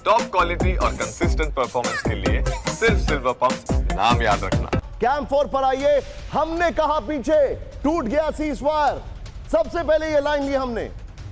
Top quality और consistent performance के लिए सिर्फ सिल्वर पंप नाम याद रखना। कैंप 4 पर आइए। हमने कहा पीछे टूट गया सीज़फायर, सबसे पहले ये लाइन ली हमने,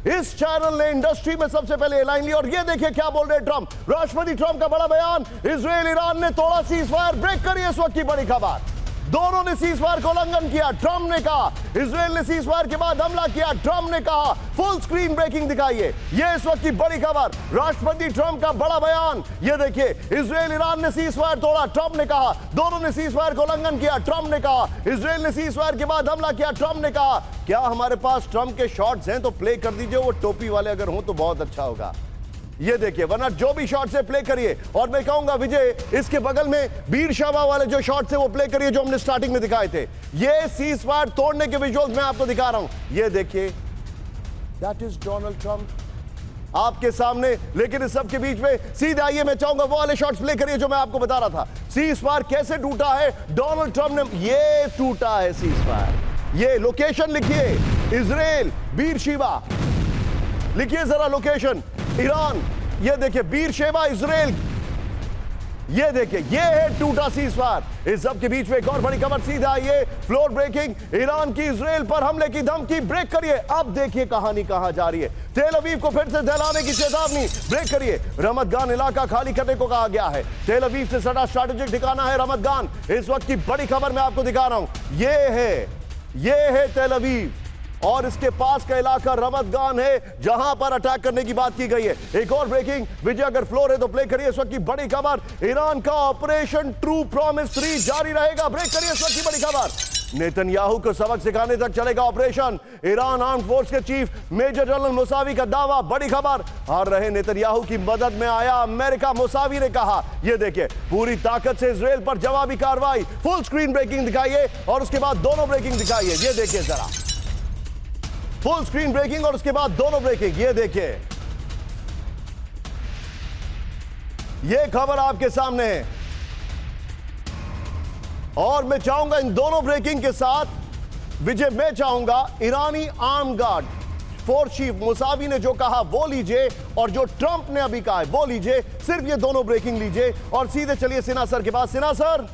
इस चैनल ने इंडस्ट्री में सबसे पहले ये लाइन ली। और ये देखिए क्या बोल रहे हैं ट्रंप, राष्ट्रपति ट्रंप का बड़ा बयान, इजराइल ईरान ने तोड़ा सीज़फायर, ब्रेक करिए इस वक्त की बड़ी खबर। दोनों ने सीज़फायर को उल्लंघन किया, ट्रंप ने कहा। इजराइल ने सीज़फायर के बाद हमला किया, ट्रंप ने कहा। फुल स्क्रीन ब्रेकिंग दिखाइए, ये इस वक्त की बड़ी खबर, राष्ट्रपति ट्रंप का बड़ा बयान। ये देखिए, इजराइल ईरान ने सीज़फायर तोड़ा, ट्रंप ने कहा। दोनों ने सीज़फायर को उल्लंघन किया, ट्रंप ने कहा। इजराइल ने सीज़फायर के बाद हमला किया, ट्रंप ने कहा। क्या हमारे पास ट्रंप के शॉट्स हैं तो प्ले कर दीजिए, वो टोपी वाले अगर हों तो बहुत अच्छा होगा। ये देखिए, वरना जो भी शॉट से प्ले करिए। और मैं कहूंगा विजय, इसके बगल में बीर शाबा वाले जो शॉट से वो प्ले करिए जो हमने स्टार्टिंग में दिखाए थे। ये सीज़फायर तोड़ने के विजुअल्स मैं आपको दिखा रहा हूं। ये देखिए, दैट इज डोनाल्ड ट्रंप आपके सामने। लेकिन इस सब के बीच में सीधे आइए, मैं चाहूंगा वो वाले शॉट्स प्ले करिए जो मैं आपको बता रहा था। सीज़फायर कैसे टूटा है, डोनाल्ड ट्रंप ने, ये टूटा है सीज़फायर। ये लोकेशन लिखिए, इजराइल बीर शिबा, लिखिए जरा लोकेशन, ईरान। ये देखिए बीर शेबा, इजराइल। ये देखिए, ये है टूटा सीज़फायर। इस सब के बीच में एक और बड़ी खबर, सीधा आइए, फ्लोर ब्रेकिंग, ईरान की इजराइल पर हमले की धमकी, ब्रेक करिए। अब देखिए कहानी कहां जा रही है। तेल अवीव को फिर से दहलाने की चेतावनी, ब्रेक करिए। रमत गान इलाका खाली करने को कहा गया है। तेल अवीव से सटा स्ट्रैटेजिक ठिकाना है रमत गान। इस वक्त की बड़ी खबर मैं आपको दिखा रहा हूं। ये है तेल अवीव और इसके पास का इलाका रमत गान है जहां पर अटैक करने की बात की गई है। एक और ब्रेकिंग, विजय अगर फ्लोर है तो प्ले करिए। इस वक्त की बड़ी खबर, ईरान का ऑपरेशन ट्रू प्रॉमिस 3 जारी रहेगा, ब्रेक करिए इस वक्त की बड़ी खबर। नेतन्याहू को सबक सिखाने तक चलेगा ऑपरेशन, ईरान आर्म फोर्स के चीफ मेजर जनरल मुसावी का दावा, बड़ी खबर। हार रहे नेतन्याहू की मदद में आया अमेरिका, मुसावी ने कहा। यह देखिए, पूरी ताकत से इजराइल पर जवाबी कार्रवाई। फुल स्क्रीन ब्रेकिंग दिखाइए और उसके बाद दोनों ब्रेकिंग दिखाइए। यह देखिए जरा, फुल स्क्रीन ब्रेकिंग और उसके बाद दोनों ब्रेकिंग। ये देखिए, ये खबर आपके सामने है। और मैं चाहूंगा इन दोनों ब्रेकिंग के साथ विजय, मैं चाहूंगा ईरानी arm guard force chief Mousavi ने जो कहा वो लीजिए और जो ट्रंप ने अभी कहा है वो लीजिए। सिर्फ ये दोनों ब्रेकिंग लीजिए और सीधे चलिए सिन्हा सर के पास। सिन्हा सर,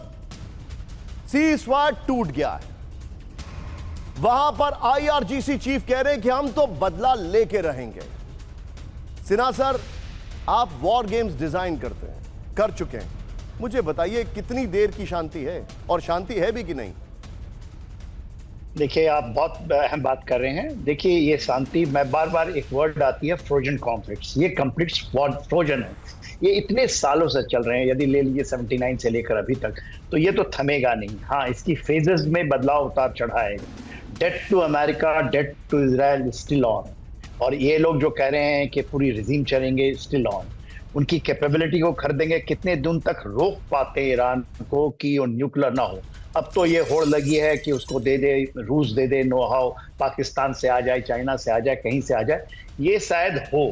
सीज़फायर टूट गया है, वहां पर आईआरजीसी चीफ कह रहे हैं कि हम तो बदला लेके रहेंगे। सिन्हा सर, आप वॉर गेम्स डिजाइन करते हैं, कर चुके हैं, मुझे बताइए कितनी देर की शांति है और शांति है भी कि नहीं? देखिए, आप बहुत अहम बात कर रहे हैं। देखिए, ये शांति, मैं बार बार एक वर्ड आती है फ्रोजन कॉन्फ्लिक्ट्स, ये कॉन्फ्लिक्ट्स फ्रोजन है। ये इतने सालों से चल रहे हैं, यदि ले लीजिए 79 से लेकर अभी तक, तो ये तो थमेगा नहीं। हाँ, इसकी फेजेस में बदलाव उतार चढ़ाएगा। Death to America, death to Israel still on. और ये लोग जो कह रहे हैं कि पूरी रिजीम चलेंगे, स्टिल ऑन। उनकी कैपेबिलिटी को खरीदेंगे, कितने दिन तक रोक पाते ईरान को कि वो न्यूक्लियर ना हो। अब तो ये होड़ लगी है कि उसको दे दे, रूस दे दे नो हाउ, पाकिस्तान से आ जाए, चाइना से आ जाए, कहीं से आ जाए। ये शायद हो,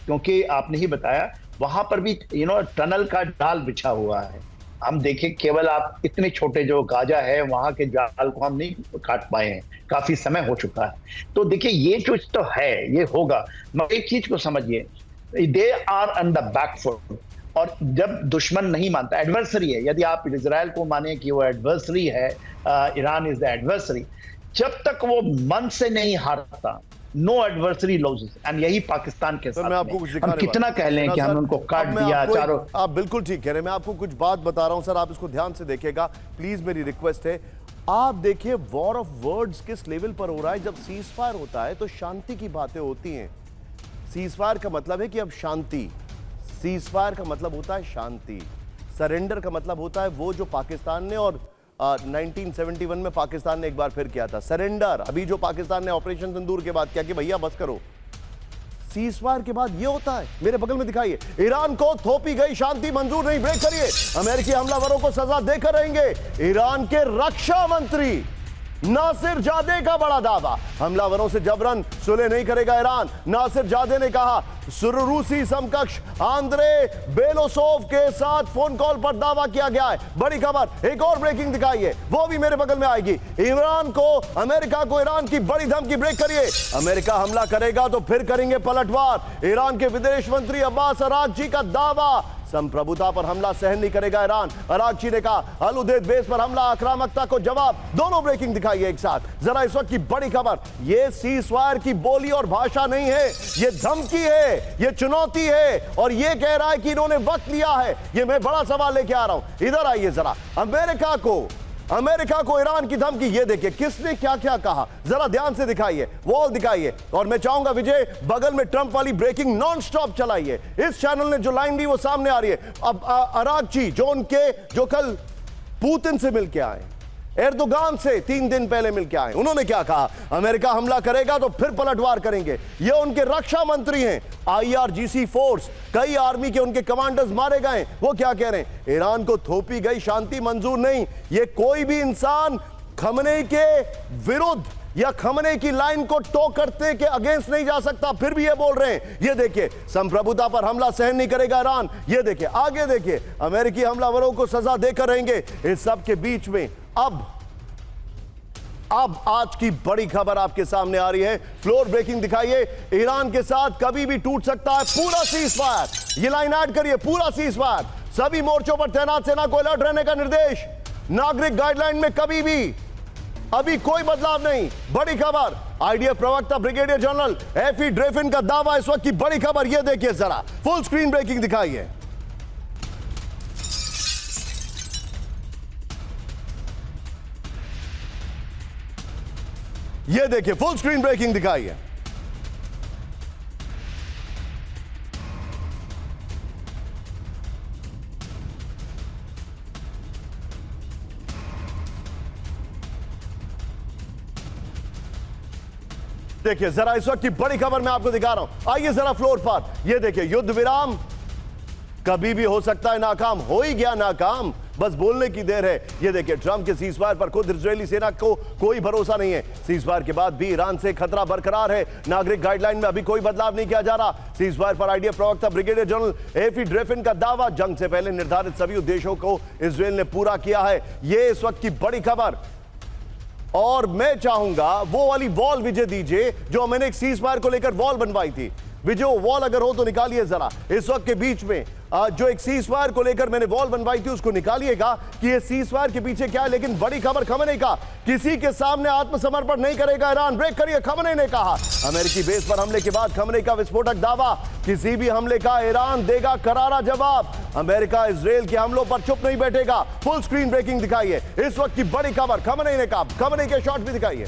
क्योंकि आपने ही बताया वहां पर भी टनल का जाल बिछा हुआ है। हम देखें, केवल आप इतने छोटे जो गाजा है वहां के जाल को हम नहीं काट पाए हैं, काफी समय हो चुका है। तो देखिए, ये चीज तो है, ये होगा। मगर एक चीज को समझिए, they are on the back foot. और जब दुश्मन नहीं मानता, एडवर्सरी है, यदि आप इजराइल को माने कि वो एडवर्सरी है, ईरान इज द एडवर्सरी, जब तक वो मन से नहीं हारता, नो एडवर्सरी लॉसेस। एंड यही पाकिस्तान के साथ, हम कितना कह लें कि हम उनको काट दिया चारों। आप बिल्कुल ठीक कह रहे हैं, मैं आपको कुछ बात बता रहा हूं सर, आप इसको ध्यान से देखिएगा प्लीज, मेरी रिक्वेस्ट है। आप देखिए, वॉर ऑफ वर्ड्स किस लेवल पर हो रहा है। जब सीज़फायर होता है तो शांति की बातें होती हैं। सीज़फायर का मतलब है कि अब शांति, सीज़फायर का मतलब होता है शांति। सरेंडर का मतलब होता है वो जो पाकिस्तान ने और 1971 में पाकिस्तान ने एक बार फिर किया था, सरेंडर। अभी जो पाकिस्तान ने ऑपरेशन सिंदूर के बाद किया कि भैया बस करो। सीज़फायर के बाद ये होता है, मेरे बगल में दिखाइए, ईरान को थोपी गई शांति मंजूर नहीं, ब्रेक करिए। अमेरिकी हमलावरों को सजा देकर रहेंगे। ईरान के रक्षा मंत्री नासिर जादे का बड़ा दावा, हमलावरों से जबरन सुलह नहीं करेगा ईरान। नासिर जादे ने कहा रूसी समकक्ष आंद्रे बेलोसोव के साथ फोन कॉल पर दावा किया गया है। बड़ी खबर, एक और ब्रेकिंग दिखाई है, वो भी मेरे बगल में आएगी। अमेरिका को ईरान की बड़ी धमकी, ब्रेक करिए। अमेरिका हमला करेगा तो फिर करेंगे पलटवार। ईरान के विदेश मंत्री अब्बास अरागची का दावा, संप्रभुता पर हमला सहन नहीं करेगा ईरान। अरागची ने कहा अल उदेद बेस पर हमला आक्रामकता को जवाब। दोनों ब्रेकिंग दिखाई है एक साथ। जरा इस वक्त की बड़ी खबर, यह सीजफायर की बोली और भाषा नहीं है, यह धमकी है, यह चुनौती है, और यह कह रहा है कि इन्होंने वक्त लिया है। यह मैं बड़ा सवाल लेके आ रहा हूं, इधर आइए जरा। अमेरिका को ईरान की धमकी, ये देखिए किसने क्या क्या कहा, जरा ध्यान से दिखाइए, वॉल दिखाइए। और मैं चाहूंगा विजय बगल में ट्रंप वाली ब्रेकिंग नॉन स्टॉप चलाइए। इस चैनल ने जो लाइन दी वो सामने आ रही है। अब अरागची जो कल पुतिन से मिलके आए, एर्दोगान से 3 दिन पहले मिलके आए, उन्होंने क्या कहा? अमेरिका हमला करेगा तो फिर पलटवार करेंगे। ये उनके रक्षा मंत्री हैं। IRGC फोर्स, कई आर्मी के उनके कमांडर्स मारे गए। वो क्या कह रहे हैं? ईरान को थोपी गई शांति मंजूर नहीं। ये कोई भी इंसान खमनेई के विरुद्ध या खमनेई की लाइन को टो करते के अगेंस्ट नहीं जा सकता। फिर भी ये बोल रहे हैं, ये देखिए संप्रभुता पर हमला सहन नहीं करेगा ईरान। ये देखिए आगे देखिए, अमेरिकी हमलावरों को सजा देकर रहेंगे। इस सब के बीच में अब आज की बड़ी खबर आपके सामने आ रही है। फ्लोर ब्रेकिंग दिखाइए। ईरान के साथ कभी भी टूट सकता है पूरा सीज फायर। ये लाइन ऐड करिए, पूरा सीज फायर। सभी मोर्चों पर तैनात सेना को अलर्ट रहने का निर्देश। नागरिक गाइडलाइन में कभी भी अभी कोई बदलाव नहीं। बड़ी खबर, IDF प्रवक्ता ब्रिगेडियर जनरल एफी ड्रेफिन का दावा। इस वक्त की बड़ी खबर, यह देखिए जरा, फुल स्क्रीन ब्रेकिंग दिखाइए। ये देखिए फुल स्क्रीन ब्रेकिंग दिखाई है। देखिए जरा इस वक्त की बड़ी खबर मैं आपको दिखा रहा हूं। आइए जरा फ्लोर पर। ये देखिए, युद्ध विराम कभी भी हो सकता है नाकाम, हो ही गया नाकाम, बस बोलने की देर है। ये देखिए ट्रंप के सीजफायर पर खुद इजरायली सेना को कोई भरोसा नहीं है। सीजफायर के बाद भी ईरान से खतरा बरकरार है। नागरिक गाइडलाइन में अभी कोई बदलाव नहीं किया जा रहा। सीजफायर पर IDF प्रवक्ता ब्रिगेडियर जनरल एफी ड्रेफिन का दावा, जंग से पहले निर्धारित सभी उद्देश्यों को इजरायल ने पूरा किया है। ये इस वक्त की बड़ी खबर। और मैं चाहूंगा वो वाली वॉल विजय दीजिए जो मैंने एक सीजफायर को लेकर वॉल बनवाई थी। विजय वॉल अगर हो तो निकालिए जरा। इस वक्त के बीच में जो एक सीजफायर को लेकर मैंने वॉल बनवाई थी उसको निकालिएगा कि ये सीजफायर के पीछे क्या है। लेकिन बड़ी खबर, खमनेई का किसी के सामने आत्मसमर्पण नहीं करेगा ईरान। ब्रेक करिए। खमनेई ने कहा अमेरिकी बेस पर हमले के बाद खमनेई का विस्फोटक दावा, किसी भी हमले का ईरान देगा करारा जवाब। अमेरिका इजरायल के हमलों पर चुप नहीं बैठेगा। फुल स्क्रीन ब्रेकिंग दिखाइए। इस वक्त की बड़ी खबर, खमनेई ने कहा। खमनेई के शॉट भी दिखाइए।